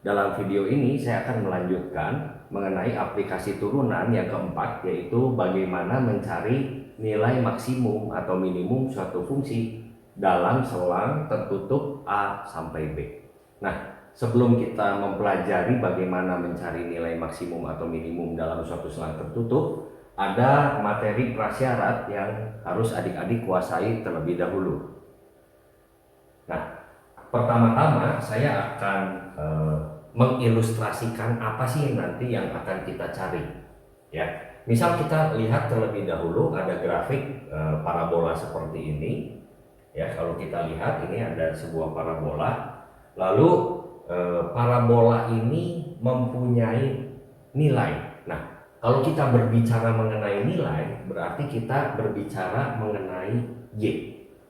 dalam video ini saya akan melanjutkan mengenai aplikasi turunan yang keempat, yaitu bagaimana mencari nilai maksimum atau minimum suatu fungsi dalam selang tertutup A sampai B. Nah, sebelum kita mempelajari bagaimana mencari nilai maksimum atau minimum dalam suatu selang tertutup, ada materi prasyarat yang harus adik-adik kuasai terlebih dahulu. Nah, pertama-tama saya akan mengilustrasikan apa sih nanti yang akan kita cari. Ya, misal kita lihat terlebih dahulu ada grafik parabola seperti ini. Ya, kalau kita lihat ini ada sebuah parabola. Lalu parabola ini mempunyai nilai. Nah, kalau kita berbicara mengenai nilai, berarti kita berbicara mengenai Y.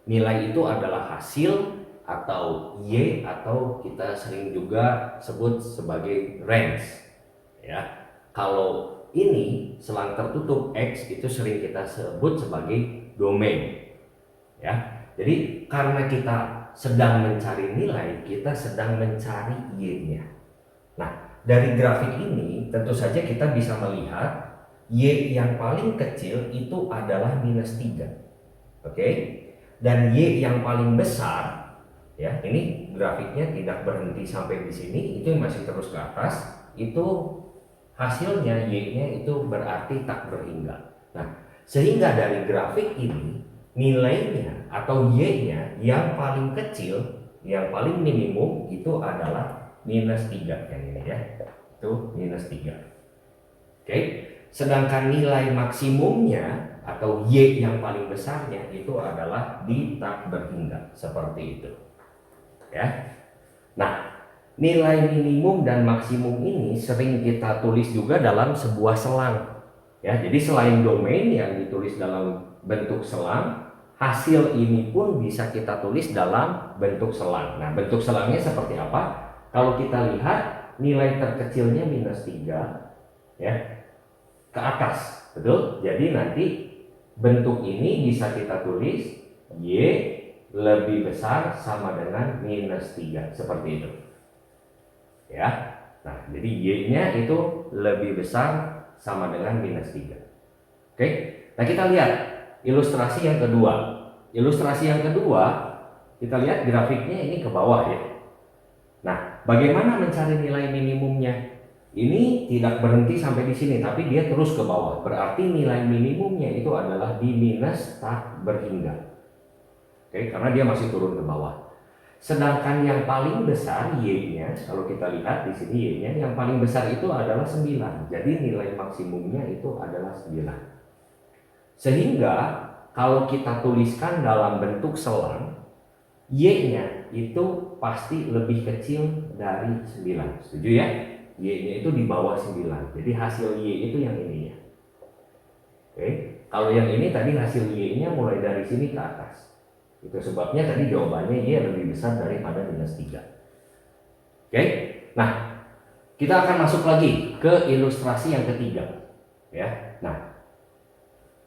Nilai itu adalah hasil atau Y, atau kita sering juga sebut sebagai range. Ya, kalau ini selang tertutup X itu sering kita sebut sebagai domain. Ya, jadi karena kita sedang mencari nilai, kita sedang mencari Y-nya. Nah, dari grafik ini tentu saja kita bisa melihat Y yang paling kecil itu adalah -3. Oke? Dan Y yang paling besar, ya, ini grafiknya tidak berhenti sampai di sini, itu masih terus ke atas, itu hasilnya Y-nya itu berarti tak berhingga. Nah, sehingga dari grafik ini nilainya atau Y-nya yang paling kecil, yang paling minimum itu adalah -3 yang ini ya. Itu -3. Oke. Sedangkan nilai maksimumnya atau Y yang paling besarnya itu adalah di tak berhingga, seperti itu. Ya. Nah, nilai minimum dan maksimum ini sering kita tulis juga dalam sebuah selang. Ya, jadi selain domain yang ditulis dalam bentuk selang, hasil ini pun bisa kita tulis dalam bentuk selang. Nah, bentuk selangnya seperti apa? Kalau kita lihat nilai terkecilnya -3 ya, ke atas, betul? Jadi nanti bentuk ini bisa kita tulis Y lebih besar sama dengan -3, seperti itu. Ya. Nah, jadi Y-nya itu lebih besar sama dengan -3. Oke. Nah, kita lihat ilustrasi yang kedua. Ilustrasi yang kedua, kita lihat grafiknya ini ke bawah ya. Nah, bagaimana mencari nilai minimumnya? Ini tidak berhenti sampai di sini, tapi dia terus ke bawah. Berarti nilai minimumnya itu adalah di minus tak berhingga. Oke, karena dia masih turun ke bawah. Sedangkan yang paling besar Y-nya, kalau kita lihat di sini Y-nya yang paling besar itu adalah 9. Jadi nilai maksimumnya itu adalah 9. Sehingga kalau kita tuliskan dalam bentuk selang, Y-nya itu pasti lebih kecil dari 9. Setuju ya? Y-nya itu di bawah 9. Jadi hasil Y itu yang ini ya. Oke. Kalau yang ini tadi hasil Y-nya mulai dari sini ke atas. Itu sebabnya tadi jawabannya Y lebih besar daripada -3. Oke. Nah, kita akan masuk lagi ke ilustrasi yang ketiga. Ya. Nah,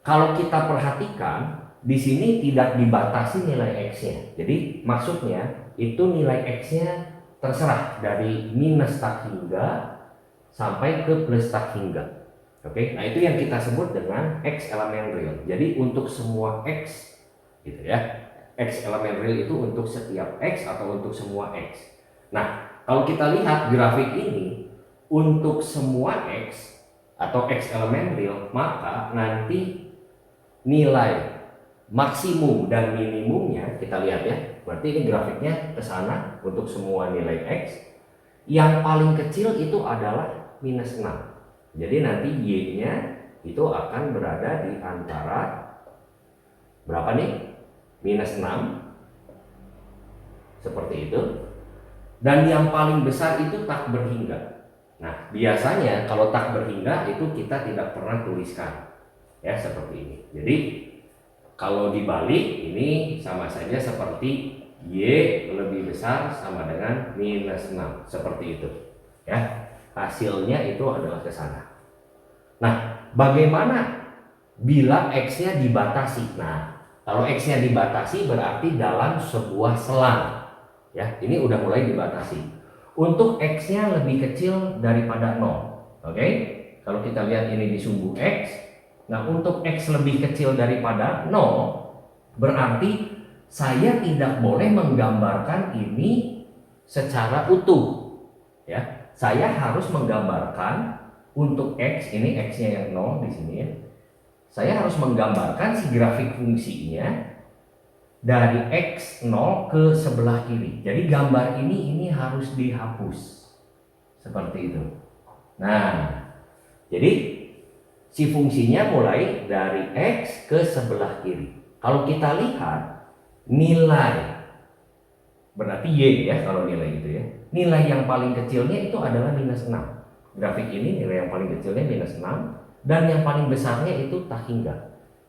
kalau kita perhatikan di sini tidak dibatasi nilai X-nya. Jadi maksudnya itu nilai X-nya terserah dari minus tak hingga sampai ke plus tak hingga. Oke. Nah, itu yang kita sebut dengan X elemen real. Jadi untuk semua X gitu ya. X elemen real itu untuk setiap X atau untuk semua X. Nah, kalau kita lihat grafik ini untuk semua X atau X elemen real, maka nanti nilai maksimum dan minimumnya kita lihat ya. Berarti ini grafiknya ke sana untuk semua nilai X. Yang paling kecil itu adalah -6. Jadi nanti Y-nya itu akan berada di antara berapa nih? -6, seperti itu. Dan yang paling besar itu tak berhingga. Nah, biasanya kalau tak berhingga itu kita tidak pernah tuliskan ya, seperti ini. Jadi kalau dibalik ini sama saja seperti Y lebih besar sama dengan -6, seperti itu ya. Hasilnya itu adalah ke sana. Nah, bagaimana bila X-nya dibatasi? Nah, kalau X-nya dibatasi berarti dalam sebuah selang. Ya, ini udah mulai dibatasi. untuk X-nya lebih kecil daripada 0. Oke? Kalau kita lihat ini di sumbu X, nah untuk X lebih kecil daripada 0, berarti saya tidak boleh menggambarkan ini secara utuh. Ya, saya harus menggambarkan untuk X, ini X-nya yang 0 di sini ya. Saya harus menggambarkan si grafik fungsinya dari X0 ke sebelah kiri. Jadi gambar ini harus dihapus. Seperti itu. Nah, jadi si fungsinya mulai dari X ke sebelah kiri. Kalau kita lihat nilai, berarti Y ya kalau nilai itu ya. Nilai yang paling kecilnya itu adalah -6. Grafik ini nilai yang paling kecilnya -6 dan yang paling besarnya itu tak hingga.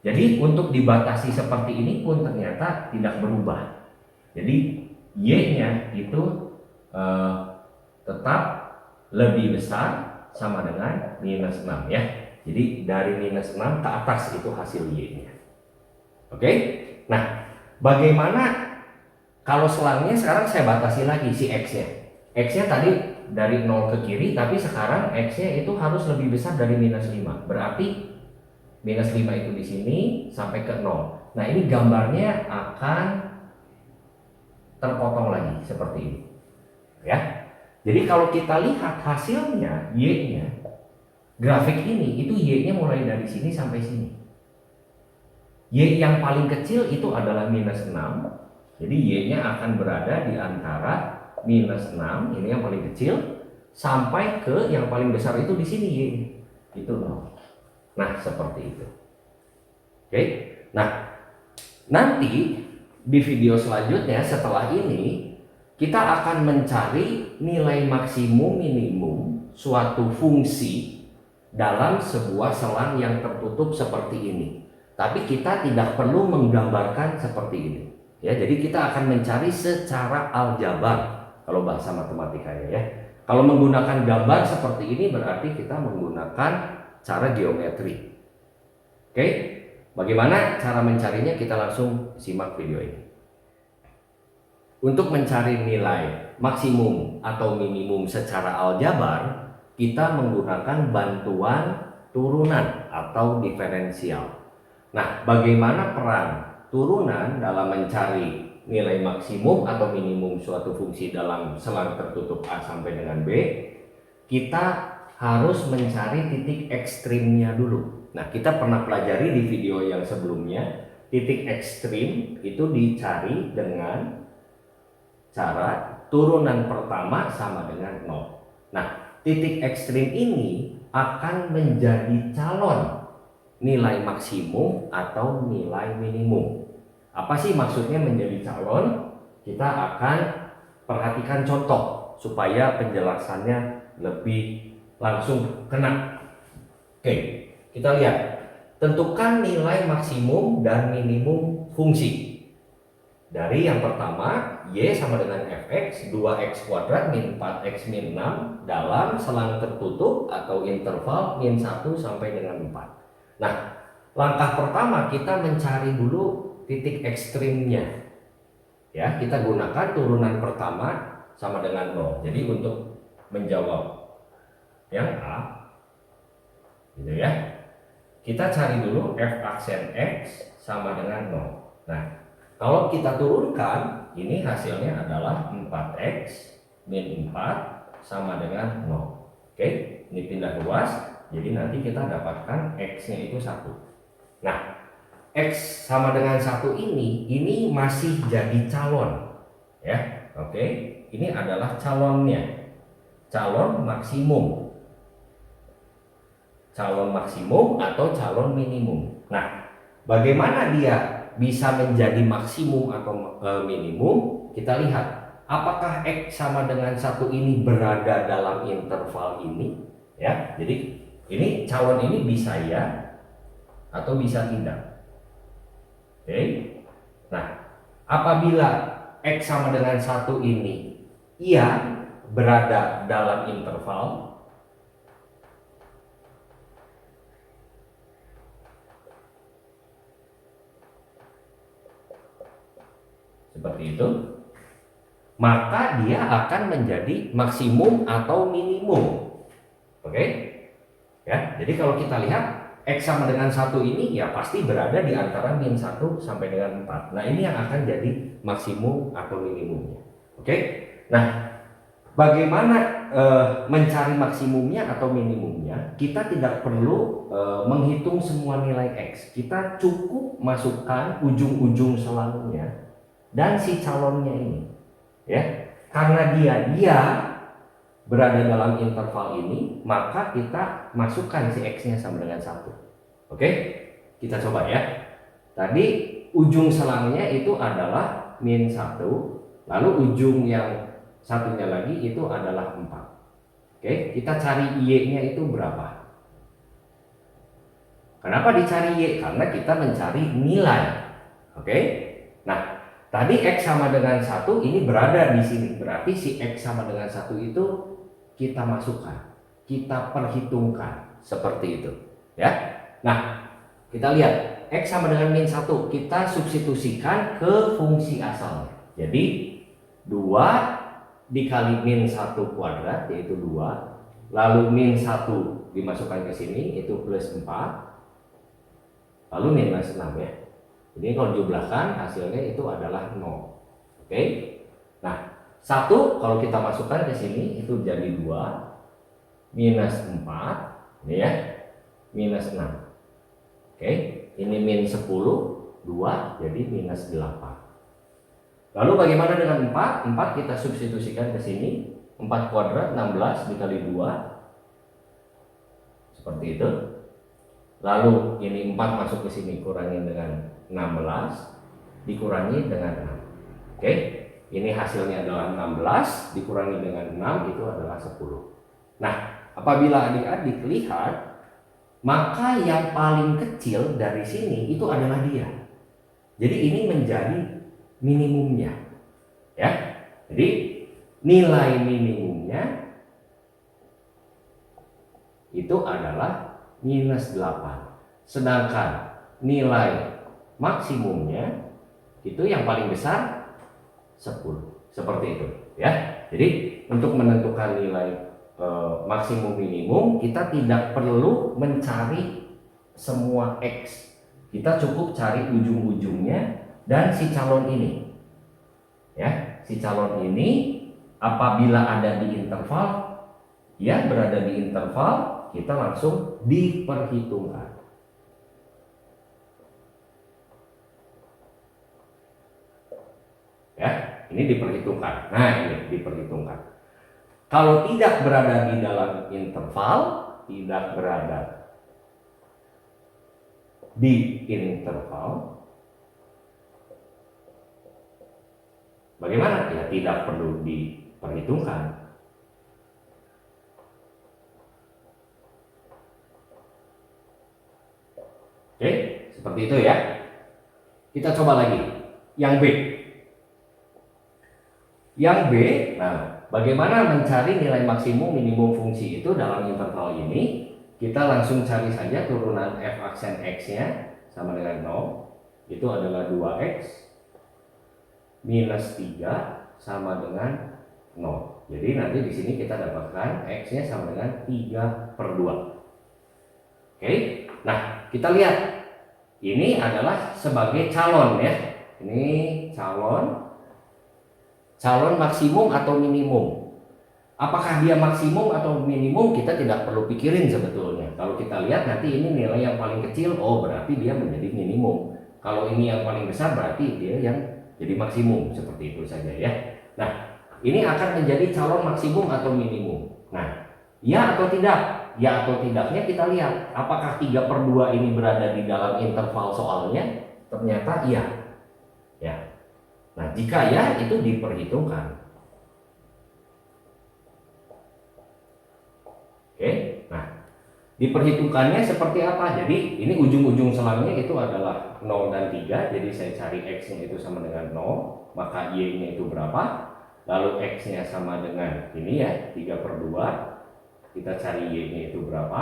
Jadi untuk dibatasi seperti ini pun ternyata tidak berubah. Jadi Y-nya itu tetap lebih besar sama dengan -6 ya. Jadi dari -6 ke atas itu hasil Y-nya. Oke? Nah, bagaimana kalau selangnya sekarang saya batasi lagi si X-nya. X-nya tadi dari 0 ke kiri, tapi sekarang X-nya itu harus lebih besar dari -5. Berarti -5 itu di sini sampai ke 0. Nah, ini gambarnya akan terpotong lagi seperti ini. Ya. Jadi kalau kita lihat hasilnya, Y-nya, grafik ini itu Y-nya mulai dari sini sampai sini. Y yang paling kecil itu adalah -6. Jadi Y-nya akan berada di antara -6, ini yang paling kecil, sampai ke yang paling besar itu di sini Y. Itu 0. Nah, seperti itu. Oke. Nah, nanti di video selanjutnya setelah ini kita akan mencari nilai maksimum minimum suatu fungsi dalam sebuah selang yang tertutup seperti ini. Tapi kita tidak perlu menggambarkan seperti ini. Ya, jadi kita akan mencari secara aljabar kalau bahasa matematikanya ya. Kalau menggunakan gambar seperti ini berarti kita menggunakan cara geometri. Oke, bagaimana cara mencarinya? Kita langsung simak video ini. Untuk mencari nilai maksimum atau minimum secara aljabar, kita menggunakan bantuan turunan atau diferensial. Nah, bagaimana peran turunan dalam mencari nilai maksimum atau minimum suatu fungsi dalam selang tertutup A sampai dengan B? Kita harus mencari titik ekstrimnya dulu. Nah, kita pernah pelajari di video yang sebelumnya, titik ekstrim itu dicari dengan cara turunan pertama sama dengan 0. Nah, titik ekstrim ini akan menjadi calon nilai maksimum atau nilai minimum. Apa sih maksudnya menjadi calon? Kita akan perhatikan contoh supaya penjelasannya lebih langsung kena. Oke, kita lihat. Tentukan nilai maksimum dan minimum fungsi. Dari yang pertama, Y sama dengan fx 2x kuadrat min 4x min 6 dalam selang tertutup atau interval min 1 sampai dengan 4. Nah, langkah pertama kita mencari dulu titik ekstrimnya. Ya, kita gunakan turunan pertama sama dengan 0. Jadi untuk menjawab yang A, gitu ya, kita cari dulu f aksen x sama dengan 0. Nah, kalau kita turunkan, ini hasilnya adalah 4x min 4 sama dengan 0. Oke, ini pindah ruas. Jadi nanti kita dapatkan X-nya itu 1. Nah, X sama dengan 1 ini masih jadi calon. Ya, oke. Ini adalah calonnya. Calon maksimum. Calon maksimum atau calon minimum. Nah, bagaimana dia bisa menjadi maksimum atau minimum? Kita lihat. Apakah X sama dengan 1 ini berada dalam interval ini? Ya, jadi ini calon ini bisa ya atau bisa tidak. Oke. Nah, apabila X sama dengan 1 ini iya berada dalam interval, seperti itu. maka dia akan menjadi maksimum atau minimum. Oke? Ya, jadi kalau kita lihat X sama dengan 1 ini ya pasti berada di antara min 1 sampai dengan 4. Nah, ini yang akan jadi maksimum atau minimumnya. Oke? Nah, bagaimana mencari maksimumnya atau minimumnya? Kita tidak perlu menghitung semua nilai X. Kita cukup masukkan ujung-ujung selangnya dan si calonnya ini. Ya, karena dia berada dalam interval ini, maka kita masukkan si X-nya sama dengan 1. Oke, kita coba ya. Tadi ujung selangnya itu adalah min 1, lalu ujung yang satunya lagi itu adalah 4. Oke, kita cari Y-nya itu berapa? Kenapa dicari Y? Karena kita mencari nilai. Oke, nah tadi X sama dengan 1 ini berada di sini. Berarti si X sama dengan 1 itu kita masukkan, kita perhitungkan seperti itu ya. Nah, kita lihat X sama dengan min 1, kita substitusikan ke fungsi asalnya. Jadi 2 dikali min 1 kuadrat yaitu 2, lalu min 1 dimasukkan ke sini itu plus 4, lalu minus 6 ya. Jadi kalau dijumlahkan hasilnya itu adalah 0. Oke. Nah, 1 kalau kita masukkan ke sini itu jadi 2 minus 4 ini ya, minus 6. Oke, ini min 10, 2 jadi minus 8. Lalu bagaimana dengan 4? 4 kita substitusikan ke sini, 4 kuadrat 16 dikali 2 seperti itu. Lalu ini 4 masuk ke sini, kurangi dengan 16 dikurangi dengan 6. Oke, ini hasilnya adalah 16 dikurangi dengan 6 itu adalah 10. Nah, apabila adik-adik lihat, maka yang paling kecil dari sini itu adalah dia. Jadi ini menjadi minimumnya. Ya. Jadi nilai minimumnya itu adalah minus 8. Sedangkan nilai maksimumnya itu yang paling besar 10, seperti itu ya. Jadi untuk menentukan nilai maksimum minimum kita tidak perlu mencari semua X, kita cukup cari ujung-ujungnya dan si calon ini ya. Si calon ini apabila ada di interval, ya berada di interval, kita langsung diperhitungkan. Ya, ini diperhitungkan. Nah, ini diperhitungkan. Kalau tidak berada di dalam interval, tidak berada di interval, bagaimana? Ya, tidak perlu diperhitungkan. Oke, seperti itu ya. Kita coba lagi. Yang B. Yang B, nah bagaimana mencari nilai maksimum minimum fungsi itu dalam interval ini? Kita langsung cari saja turunan f aksen x-nya sama dengan 0. Itu adalah 2x minus 3 sama dengan 0. Jadi nanti di sini kita dapatkan x-nya sama dengan 3/2. Oke, nah kita lihat. Ini adalah sebagai calon ya. Ini calon maksimum atau minimum. Apakah dia maksimum atau minimum kita tidak perlu pikirin sebetulnya. Kalau kita lihat nanti ini nilai yang paling kecil, oh berarti dia menjadi minimum. Kalau ini yang paling besar berarti dia yang jadi maksimum, seperti itu saja ya. Nah, ini akan menjadi calon maksimum atau minimum. Nah, ya atau tidak? Ya atau tidaknya kita lihat. Apakah 3/2 ini berada di dalam interval soalnya? Ternyata iya. Ya. Nah, jika ya, itu diperhitungkan. Oke, nah diperhitungkannya seperti apa? Jadi ini ujung-ujung selangnya itu adalah 0 dan 3. Jadi saya cari X-nya itu sama dengan 0, maka Y-nya itu berapa? Lalu X-nya sama dengan ini ya, 3/2. Kita cari Y-nya itu berapa?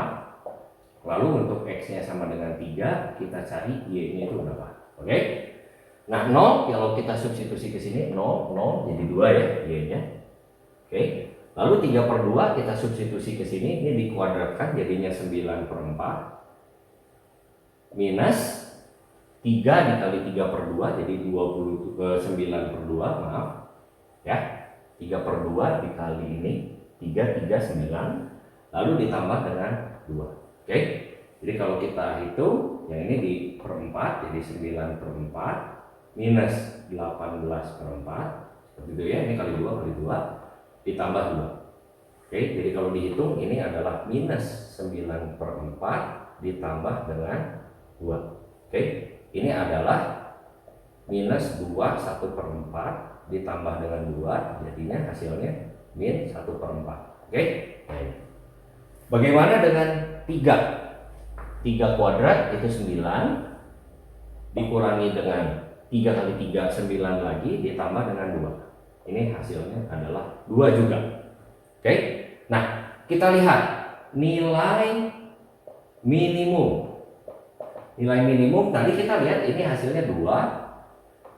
Lalu untuk X-nya sama dengan 3, kita cari Y-nya itu berapa? Oke? Nah, 0 kalau kita substitusi ke sini 0, 0 jadi 2 ya Y-nya. Oke. Lalu 3/2 kita substitusi ke sini, ini dikuadratkan jadinya 9/4 minus 3 dikali 3/2 jadi 9/2, maaf ya. 3/2 dikali ini 3 9, lalu ditambah dengan 2. Oke. Jadi kalau kita hitung yang ini di per 4 jadi 9/4 minus 18/4 seperti itu ya, ini kali 2 ditambah 2. Oke, jadi kalau dihitung ini adalah minus 9/4 ditambah dengan 2. Oke, ini adalah minus 2 1/4 ditambah dengan 2, jadinya hasilnya min 1/4. Oke, baik. Bagaimana dengan 3? 3 kuadrat itu 9 dikurangi dengan 3 kali 3 9 lagi ditambah dengan 2. Ini hasilnya adalah 2 juga. Oke. Nah, kita lihat nilai minimum. Nilai minimum tadi kita lihat ini hasilnya 2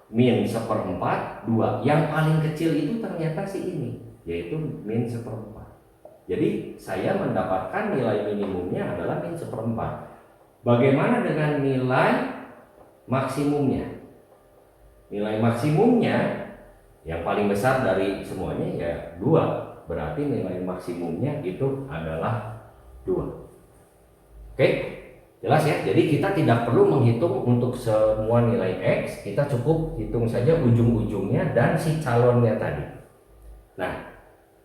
min 1/4 2. Yang paling kecil itu ternyata si ini, yaitu min 1/4. Jadi saya mendapatkan nilai minimumnya adalah min 1/4. Bagaimana dengan nilai maksimumnya? Nilai maksimumnya yang paling besar dari semuanya ya 2. Berarti nilai maksimumnya itu adalah 2. Oke, jelas ya. Jadi kita tidak perlu menghitung untuk semua nilai X, kita cukup hitung saja ujung-ujungnya dan si calonnya tadi. Nah,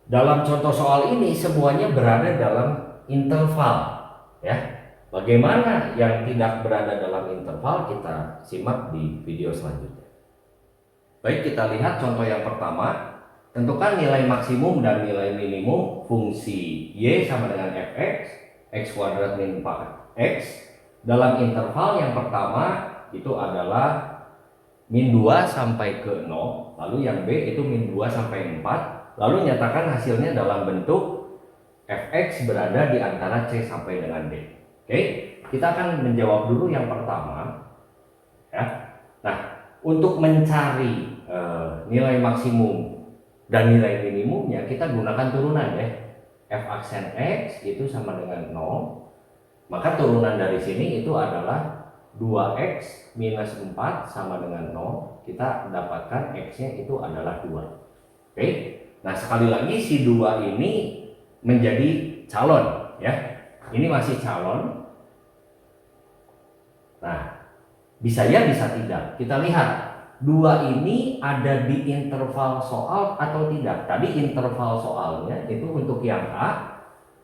dalam contoh soal ini semuanya berada dalam interval ya. Bagaimana yang tidak berada dalam interval kita simak di video selanjutnya. Baik, kita lihat contoh yang pertama. Tentukan nilai maksimum dan nilai minimum fungsi Y sama dengan fx, x kuadrat min 4x dalam interval yang pertama itu adalah min 2 sampai ke 0, lalu yang B itu min 2 sampai 4, lalu nyatakan hasilnya dalam bentuk fx berada di antara C sampai dengan D. Oke, kita akan menjawab dulu yang pertama ya. Nah, untuk mencari nilai maksimum dan nilai minimumnya kita gunakan turunan ya. F aksen X itu sama dengan 0. Maka turunan dari sini itu adalah 2X minus 4 sama dengan 0. Kita dapatkan X-nya itu adalah 2. Oke. Nah, sekali lagi si 2 ini menjadi calon ya. Ini masih calon. Nah, bisa ya bisa tidak. Kita lihat 2 ini ada di interval soal atau tidak. Tadi interval soalnya itu untuk yang A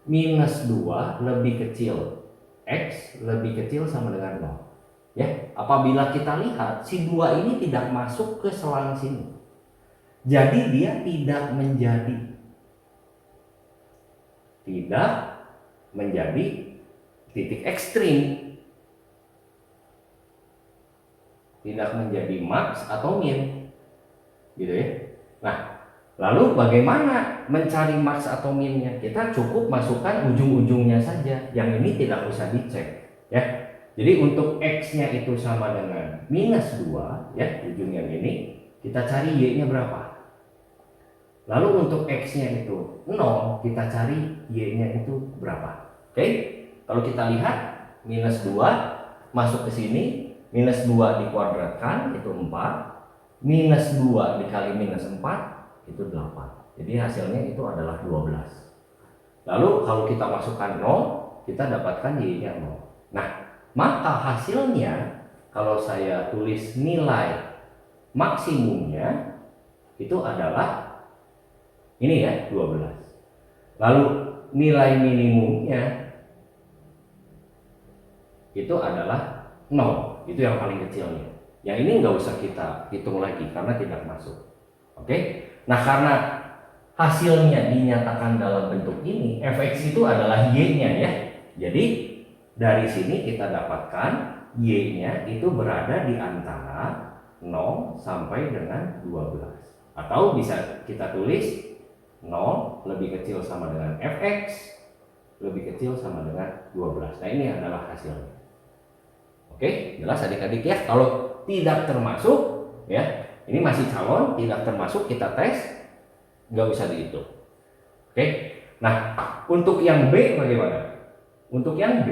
minus 2 lebih kecil X lebih kecil sama dengan 0 ya. Apabila kita lihat si 2 ini tidak masuk ke selang sini, jadi dia tidak menjadi titik ekstrim, tidak menjadi max atau min gitu ya. Nah, lalu bagaimana mencari max atau minnya? Kita cukup masukkan ujung-ujungnya saja, yang ini tidak usah dicek ya. Jadi untuk X nya itu sama dengan minus 2 ya, ujung yang ini kita cari Y nya berapa. Lalu untuk X nya itu 0, kita cari Y nya itu berapa. Oke, kalau kita lihat minus 2 masuk ke sini, minus 2 dikuadratkan itu 4, minus 2 dikali minus 4 itu 8. Jadi hasilnya itu adalah 12. Lalu kalau kita masukkan 0, kita dapatkan Y nya 0. Nah, maka hasilnya kalau saya tulis nilai maksimumnya itu adalah ini ya 12. Lalu nilai minimumnya itu adalah 0. Itu yang paling kecilnya. Yang ini nggak usah kita hitung lagi karena tidak masuk. Oke. Nah, karena hasilnya dinyatakan dalam bentuk ini, fx itu adalah y-nya ya. Jadi dari sini kita dapatkan y-nya itu berada di antara 0 sampai dengan 12. Atau bisa kita tulis 0 lebih kecil sama dengan fx lebih kecil sama dengan 12. Nah, ini adalah hasilnya. Oke, jelas adik-adik ya. Kalau tidak termasuk, ya. Ini masih calon, tidak termasuk, kita tes, nggak usah dihitung. Oke. Nah, untuk yang B bagaimana? Untuk yang B,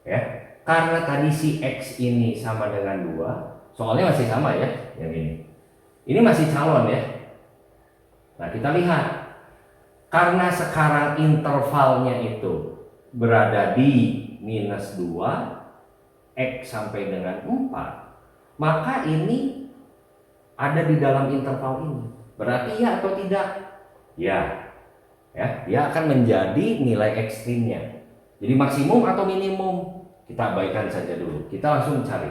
ya, karena tadi si X ini sama dengan 2, soalnya masih sama ya, yang ini. Ini masih calon ya. Nah, kita lihat. Karena sekarang intervalnya itu berada di minus 2, X sampai dengan 4, maka ini ada di dalam interval ini. Berarti ya atau tidak? Ya. Ya, dia akan menjadi nilai ekstrimnya. Jadi maksimum atau minimum? Kita abaikan saja dulu. Kita langsung cari.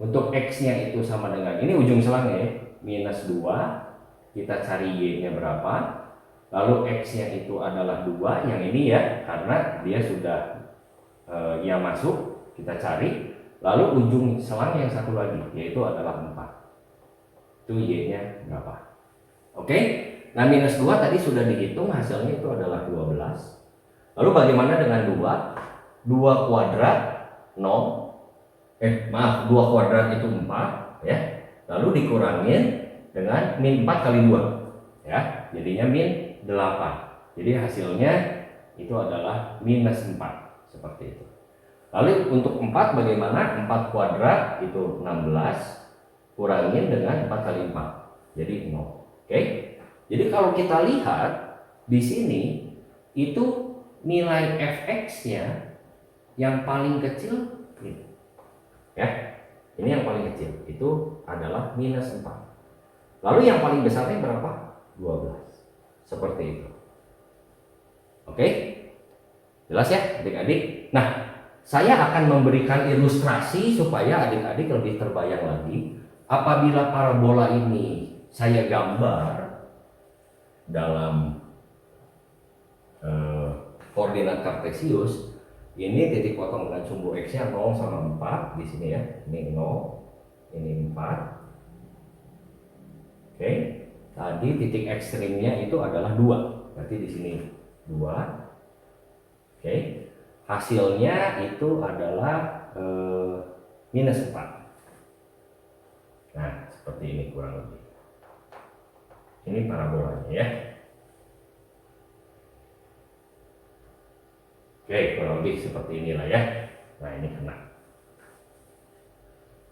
Untuk X-nya itu sama dengan, ini ujung selangnya ya, minus 2. Kita cari Y-nya berapa. Lalu X-nya itu adalah 2. Yang ini ya, karena dia sudah ya masuk. Kita cari. Lalu ujung selang yang satu lagi, yaitu adalah 4. Itu Y-nya berapa. Oke. Nah, minus 2 tadi sudah dihitung, hasilnya itu adalah 12. Lalu bagaimana dengan 2? 2 kuadrat 0. 2 kuadrat itu 4 ya. Lalu dikurangin dengan min 4 kali 2 ya. Jadinya min 8. Jadi hasilnya itu adalah minus 4 seperti itu. Lalu untuk 4 bagaimana? 4 kuadrat itu 16 kurangin dengan 4 kali 4. Jadi 0. Oke. Jadi kalau kita lihat di sini itu nilai fx-nya yang paling kecil ini. Ya. Ini yang paling kecil itu adalah minus 4. Lalu yang paling besarnya berapa? 12. Seperti itu. Oke? Jelas ya adik-adik? Nah, saya akan memberikan ilustrasi supaya adik-adik lebih terbayang lagi. Apabila parabola ini saya gambar dalam koordinat kartesius, ini titik potong dengan sumbu X-nya 0 sama 4 di sini ya. Ini 0, ini 4. Oke. Tadi titik ekstrimnya itu adalah 2. Berarti di sini 2. Oke. Hasilnya itu adalah minus 4. Nah, seperti ini kurang lebih. Ini parabolanya ya. Oke, kurang lebih seperti inilah ya. Nah, ini kena.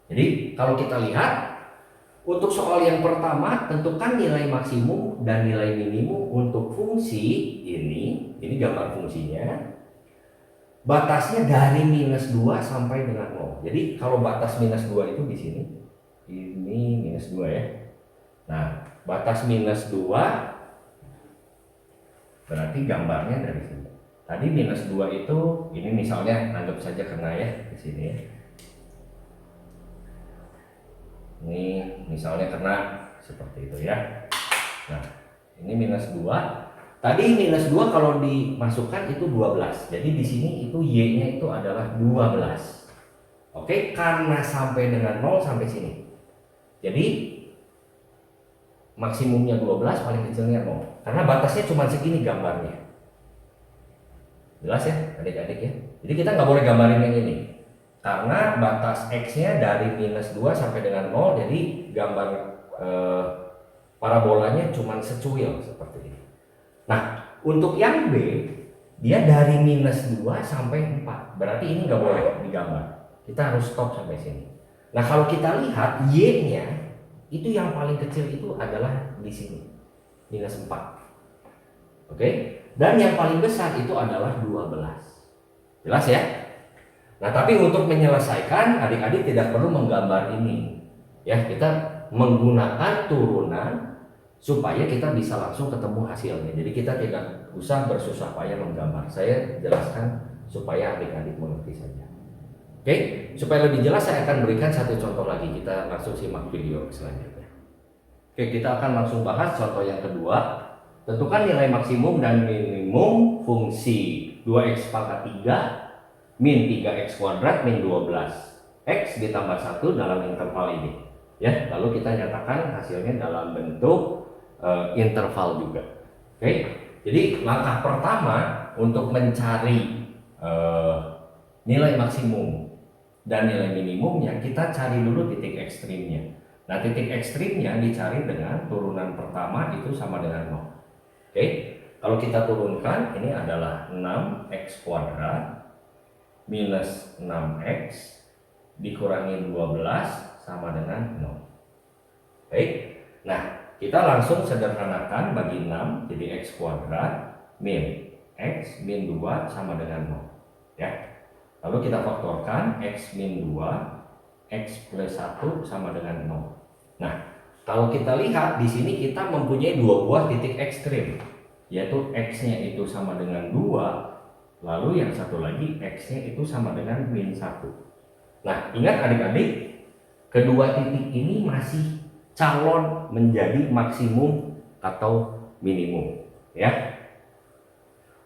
Jadi, kalau kita lihat untuk soal yang pertama, tentukan nilai maksimum dan nilai minimum untuk fungsi ini gambar fungsinya. Batasnya dari minus 2 sampai dengan 0. Jadi, kalau batas minus 2 itu di sini. Ini minus 2 ya. Nah, batas minus 2 berarti gambarnya dari sini. Tadi minus 2 itu, ini misalnya anggap saja kena ya di sini ya. Ini misalnya kena seperti itu ya. Nah, ini minus 2. Tadi minus 2 kalau dimasukkan itu 12. Jadi di sini itu Y-nya itu adalah 12. Oke, karena sampai dengan 0 sampai sini. Jadi maksimumnya 12, paling kecilnya 0. Karena batasnya cuma segini gambarnya. Jelas ya adik-adik ya. Jadi kita nggak boleh gambarin yang ini. Karena batas X-nya dari minus 2 sampai dengan 0. Jadi gambar parabolanya cuma secuil seperti ini. Nah, untuk yang B, dia dari minus 2 sampai 4. Berarti ini nggak boleh digambar. Kita harus stop sampai sini. Nah, kalau kita lihat Y-nya itu yang paling kecil itu adalah di sini, minus 4. Oke? Dan yang paling besar itu adalah 12. Jelas ya? Nah, tapi untuk menyelesaikan, adik-adik tidak perlu menggambar ini. Ya, kita menggunakan turunan supaya kita bisa langsung ketemu hasilnya. Jadi kita tidak usah bersusah payah menggambar. Saya jelaskan supaya adik-adik mengerti saja. Oke, supaya lebih jelas saya akan berikan satu contoh lagi. Kita langsung simak video selanjutnya. Oke, kita akan langsung bahas contoh yang kedua. Tentukan nilai maksimum dan minimum fungsi 2x pangkat 3 min 3x kuadrat min 12 x ditambah 1 dalam interval ini. Ya, lalu kita nyatakan hasilnya dalam bentuk interval juga. Oke, jadi langkah pertama untuk mencari nilai maksimum dan nilai minimumnya, kita cari dulu titik ekstrimnya. Nah, titik ekstrimnya dicari dengan turunan pertama itu sama dengan 0. Oke, kalau kita turunkan, ini adalah 6x kuadrat minus 6x dikurangi 12 sama dengan 0. Baik, nah kita langsung sederhanakan bagi 6 jadi x kuadrat min x min 2 sama dengan 0 ya. Lalu kita faktorkan x min 2 x plus 1 sama dengan 0. Nah, kalau kita lihat di sini kita mempunyai dua buah titik ekstrim, yaitu x-nya itu sama dengan 2, lalu yang satu lagi x-nya itu sama dengan min 1. Nah, ingat adik-adik, kedua titik ini masih calon menjadi maksimum atau minimum ya.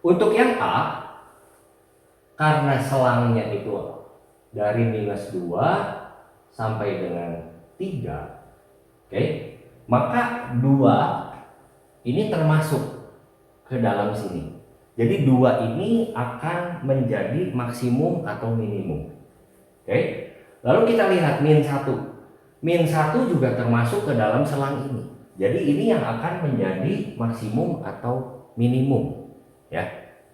Untuk yang A, karena selangnya itu dari minus 2 sampai dengan 3, oke, maka 2 ini termasuk ke dalam sini. Jadi 2 ini akan menjadi maksimum atau minimum. Oke. Lalu kita lihat min 1. Min 1 juga termasuk ke dalam selang ini. Jadi ini yang akan menjadi maksimum atau minimum ya,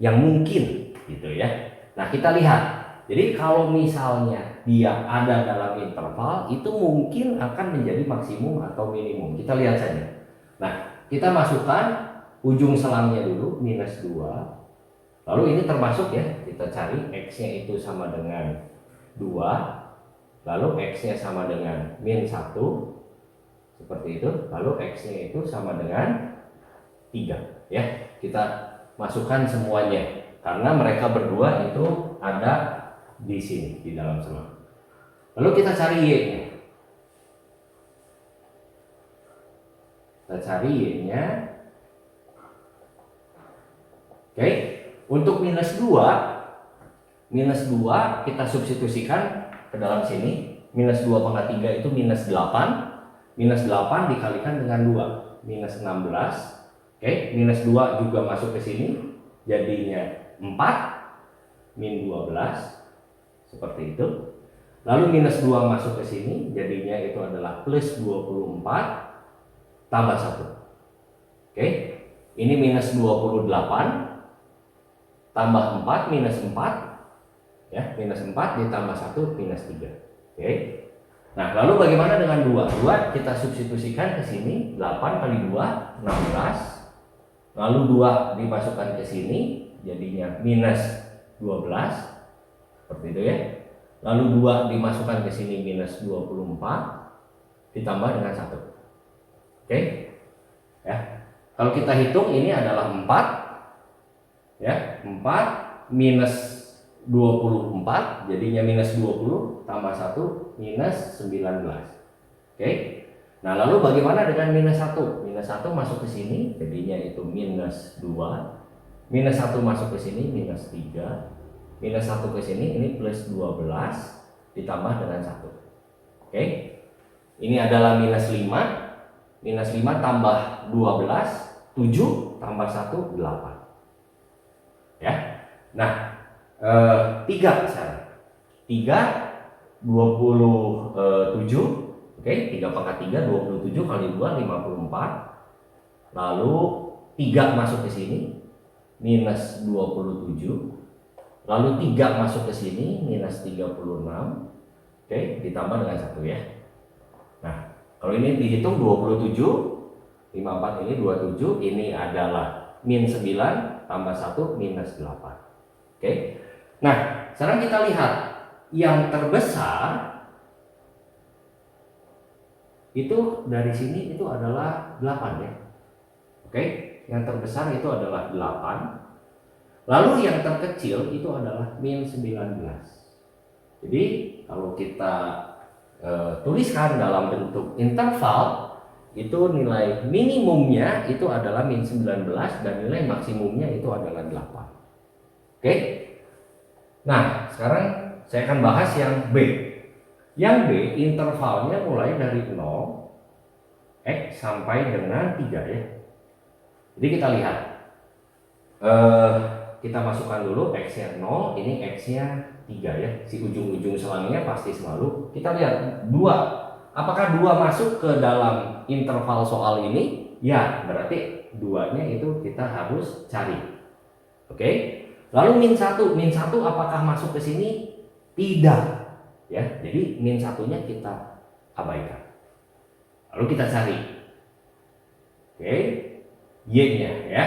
yang mungkin gitu ya. Nah, kita lihat. Jadi kalau misalnya dia ada dalam interval, itu mungkin akan menjadi maksimum atau minimum. Kita lihat saja. Nah, kita masukkan ujung selangnya dulu minus 2. Lalu ini termasuk ya, kita cari x-nya itu sama dengan 2. Lalu x-nya sama dengan min 1, seperti itu. Lalu x-nya itu sama dengan 3 ya. Kita masukkan semuanya karena mereka berdua itu ada di sini di dalam selang. Lalu kita cari y-nya. Kita cari y-nya. Oke, untuk minus 2 kita substitusikan ke dalam sini. Minus 2 pangkat 3 itu minus 8. Minus 8 dikalikan dengan 2, minus 16. Oke, minus 2 juga masuk ke sini, jadinya 4 min 12 seperti itu. Lalu minus 2 masuk ke sini, jadinya itu adalah plus 24 tambah 1. Oke, ini minus 28 tambah 4 minus 4 ya, minus 4 ditambah 1 minus 3. Oke. Nah, lalu bagaimana dengan 2? 2 kita substitusikan ke sini, 8 kali 2 16. Lalu 2 dimasukkan ke sini, jadinya minus 12. Seperti itu ya. Lalu 2 dimasukkan ke sini minus 24 ditambah dengan 1. Oke. Ya. Kalau kita hitung ini adalah 4 ya, 4 minus 24 jadinya minus 20 tambah 1 minus 19. Oke. Nah, lalu bagaimana dengan minus 1? Minus 1 masuk ke sini, jadinya itu minus 2. Minus 1 masuk ke sini, minus 3. Minus 1 ke sini, ini plus 12 ditambah dengan 1. Oke. Ini adalah minus 5. Minus 5 tambah 12, 7 tambah 1, 8. Ya. Nah, 3 sekarang. 3 27. Oke, 3 pangkat 3 27 kali 2 54. Lalu 3 masuk ke sini minus 27. Lalu 3 masuk ke sini minus 36. Oke, ditambah dengan 1 ya. Nah, kalau ini dihitung 27, 54 ini 27, ini adalah min 9 tambah 1 minus 8. Oke. Nah, sekarang kita lihat yang terbesar itu dari sini itu adalah 8 ya. Oke, yang terbesar itu adalah 8. Lalu yang terkecil itu adalah min 19. Jadi kalau kita tuliskan dalam bentuk interval, itu nilai minimumnya itu adalah min 19 dan nilai maksimumnya itu adalah 8. Oke. Nah, sekarang saya akan bahas yang B. Yang B intervalnya mulai dari 0 X sampai dengan 3 ya. Jadi kita lihat, kita masukkan dulu X-nya 0, ini X-nya 3 ya. Si ujung-ujung selangnya pasti selalu, kita lihat 2 Apakah 2 masuk ke dalam interval soal ini? Ya, berarti 2-nya itu kita harus cari. Oke. Lalu min 1 apakah masuk ke sini? Tidak. Ya, jadi min 1-nya kita abaikan. Lalu kita cari. Oke. Y-nya ya.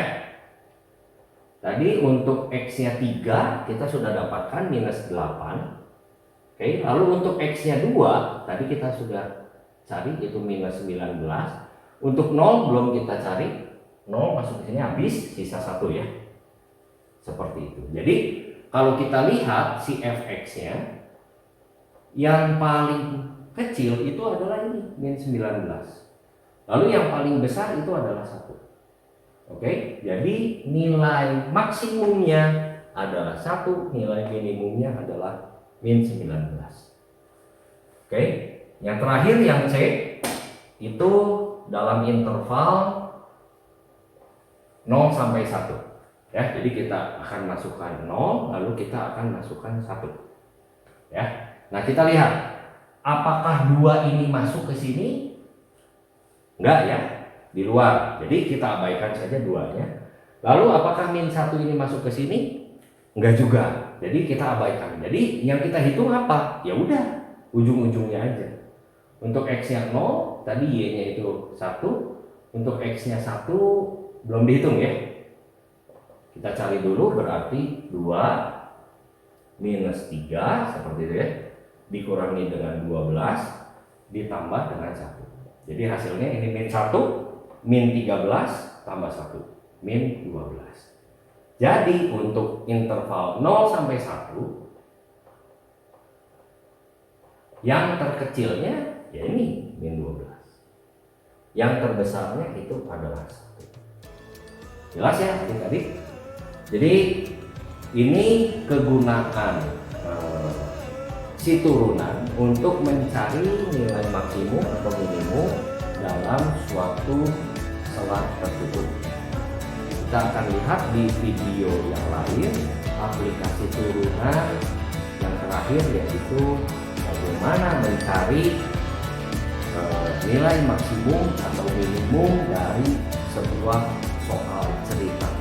Tadi untuk X-nya 3 kita sudah dapatkan minus 8. Oke, lalu untuk X-nya 2 tadi kita sudah cari itu minus 19. Untuk 0 belum kita cari. 0 masuk ke sini habis, sisa 1 ya. Seperti itu. Jadi kalau kita lihat si fx-nya yang paling kecil itu adalah ini min 19. Lalu yang paling besar itu adalah 1. Oke, jadi nilai maksimumnya adalah 1, nilai minimumnya adalah min 19. Oke, yang terakhir yang C itu dalam interval 0 sampai 1. Ya, jadi kita akan masukkan 0, lalu kita akan masukkan 1. Ya. Nah, kita lihat apakah 2 ini masuk ke sini? Enggak ya, di luar. Jadi kita abaikan saja 2-nya. Lalu apakah min 1 ini masuk ke sini? Enggak juga. Jadi kita abaikan. Jadi yang kita hitung apa? Ya udah, ujung-ujungnya aja. Untuk X-nya 0, tadi Y-nya itu 1. Untuk X-nya 1 belum dihitung ya. Kita cari dulu, berarti 2 minus 3 seperti itu ya, dikurangi dengan 12 ditambah dengan 1. Jadi hasilnya ini min 1, min 13 tambah 1, min 12. Jadi untuk interval 0 sampai 1 yang terkecilnya ya ini min 12. Yang terbesarnya itu adalah 1. Jelas ya adik-adik? Jadi ini kegunaan si turunan untuk mencari nilai maksimum atau minimum dalam suatu selat tertutup. Kita akan lihat di video yang lain aplikasi turunan yang terakhir, yaitu bagaimana mencari nilai maksimum atau minimum dari sebuah soal cerita.